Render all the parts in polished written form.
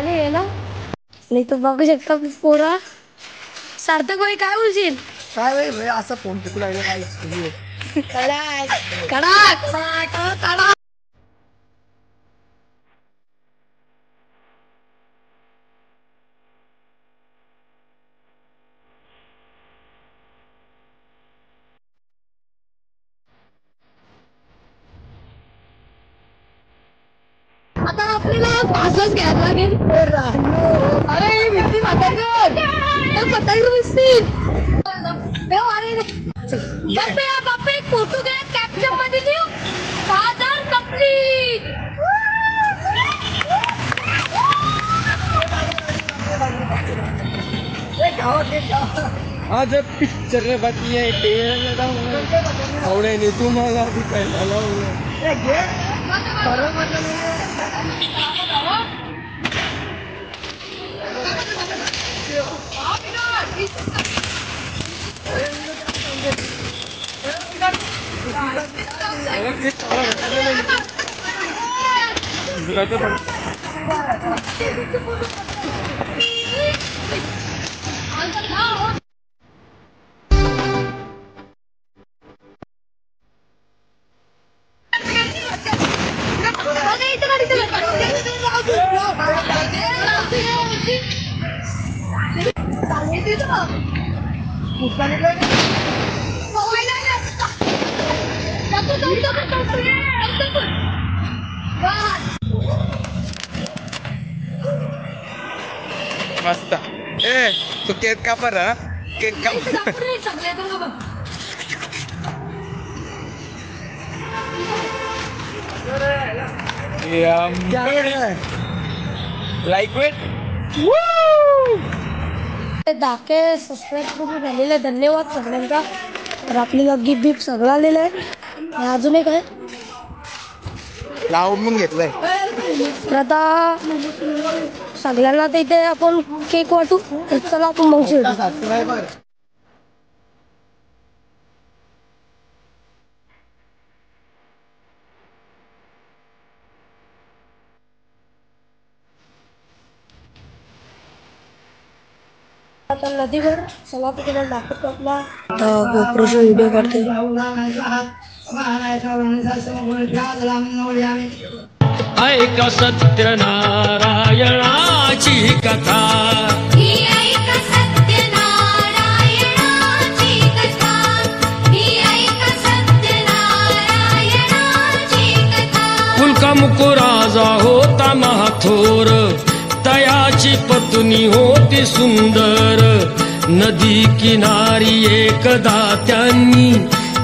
आहे ना. नाही तर बघू शकता पोरा. सार्थक भाई काय बोलशील? काय भाई असं फोन टिकू लागलं काय कडा आता आपल्याला पासच घ्यायला लागेल. अरे भीती बापे एक फोटो घ्या कॅप्चर मध्ये देऊ. 1000 कंप्लीट. आज पिक्चर बाकी आहे आवड्याने तुम्हाला विकायला लावलं. मस्त ए तू केक कापर केक कापर लाईक वेट दाखे सबस्क्राईब करून झालेले धन्यवाद सगळ्यांचा. तर आपल्याला गिफ्ट बिफ्ट सगळं आलेलं आहे. अजून एक आहे लावून घेतलंय. तर आता सगळ्यांना तर इथे आपण केक वाटू. चला आपण मग शेवटी आता नदीवर चला तिकडे दाखवतो आपला गोप्रोचा व्हिडिओ करते. ऐक सत्यनारायणाची कथा. मुकुराजा होता महाथोर तयाची पत्नी होती सुंदर. नदी किनारी एकदा त्यांनी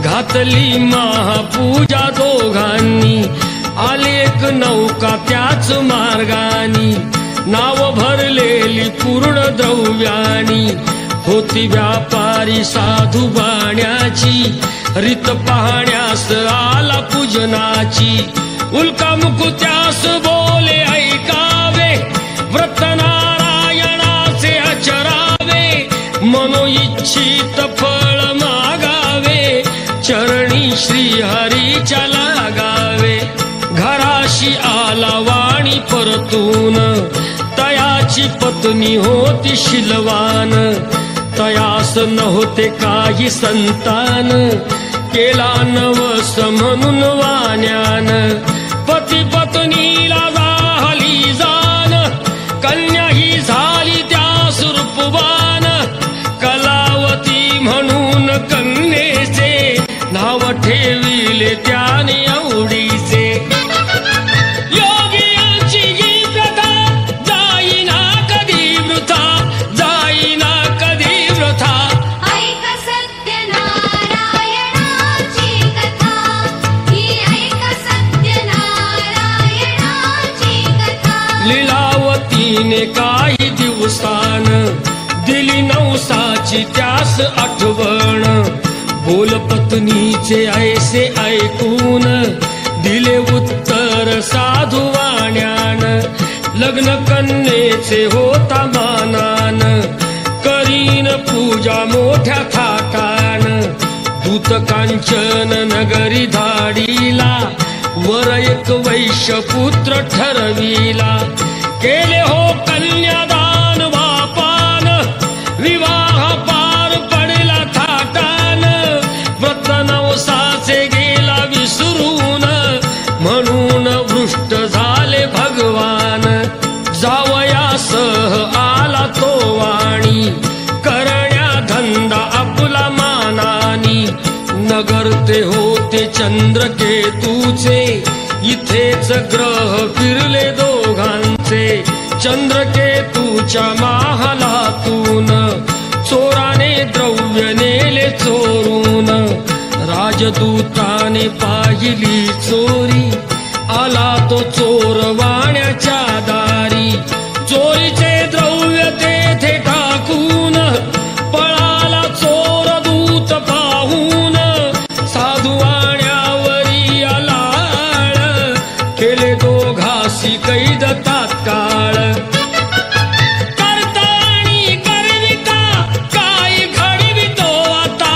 घातली महापूजा दोघांनी. आली एक नौका त्याच मार्गानी नाव भरलेली पूर्ण द्रव्यानी. होती व्यापारी साधू बाण्याची रीत पाहण्यास आला पूजनाची. उल्का मुकुत्यास बोले ऐकावे व्रत नारायणाचे आचरावे. मनोइच्छित फळ मागावे चरणी श्रीहरीच्या लागावे. घराशी आला वाणी परतून तयाची पत्नी होती शिलवान. तयास नव्हते काही संतान केला नवस म्हणून वाण्यान. पती पत्नीला झाली जाण कन्या ही झाली त्या सुरूपवान. कलावती म्हणून कन्येचे नाव ठेविले त्याने आवडीचे. योगियांची ही प्रथा जाईना कधी वृथा जाईना कधी वृथा. ऐक सत्यनारायणाची कथा ही ऐक सत्यनारायणाची कथा. लीलावतीने काही दिवसान दिली नवसाची त्यास आठवण. बोल पत्नीचे ऐसे ऐकून दिले उत्तर साधू वाण्यान. लग्न कन्येचे होता मानान करीन पूजा मोठ्या थाटान. दूत कांचन नगरी धाडीला वर एक वैश्य पुत्र ठरविला. केले हो कन्यादान बापान, विवाह पार पडला थाटान, व्रत नवसाचे गेला विसरून, म्हणून भ्रष्ट झाले भगवान. जावयासह आला तो वाणी, करण्या धंदा आपला मानानी. नगरते होते चंद्रकेतूचे, इथेच ग्रह फिरले दोघांचे. चंद्रकेतूच्या महालातून चोराने द्रव्य नेले चोरून. राजदूताने पाहिली चोरी, आला तो चोर वाण्याच्या दारी. चोरीचे द्रव्य तेथे टाकून, पळाला चोर दूत पाहून. साधू वाण्यावरी आलाळ, केले दोघासी कैद तात्काळ. करता आणि करविता, काय घडवितो आता,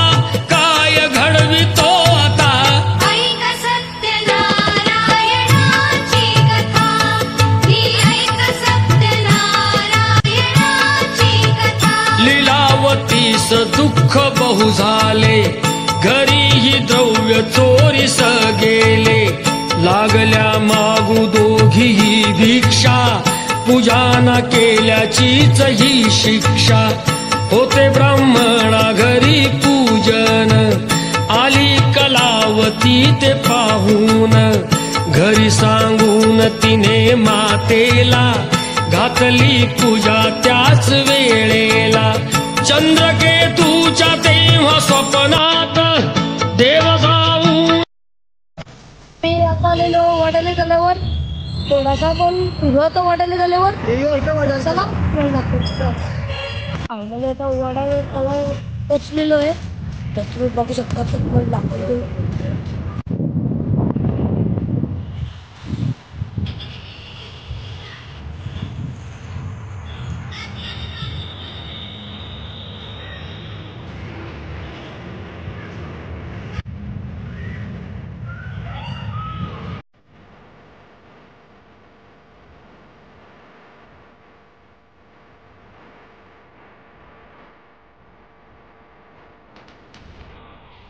काय घडवितो आता. ऐक सत्यनारायणाची कथा, ही ऐक सत्यनारायणाची कथा. लीलावतीस दुःख बहु झाले, घरीही द्रव्य चोरीस गेले. लागल्या मागू दोघीही भिक्षा, पूजा न केल्याचीच ही शिक्षा. होते ब्राह्मणा घरी पूजन, आली कलावती ते पाहून. घरी सांगून तिने मातेला, घातली पूजा त्याच वेळेला. चंद्रकेतूच्या तेव्हा स्वप्नात देव जाऊन. मी आता आलेलो वडाले झाल्यावर थोडासा पण फिरवतो. वडाले झाल्यावर चला वेळ दाखवतो. आम्हाला आता वडाले पोचलेलो आहे, तर तुम्ही बघू शकता. तर दाखवतो.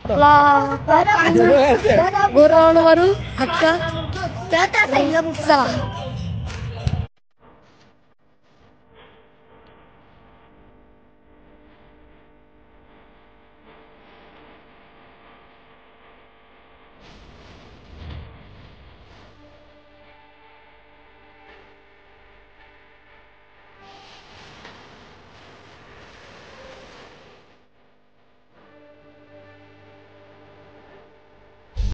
आपला गोरावण वरून हक्का चला.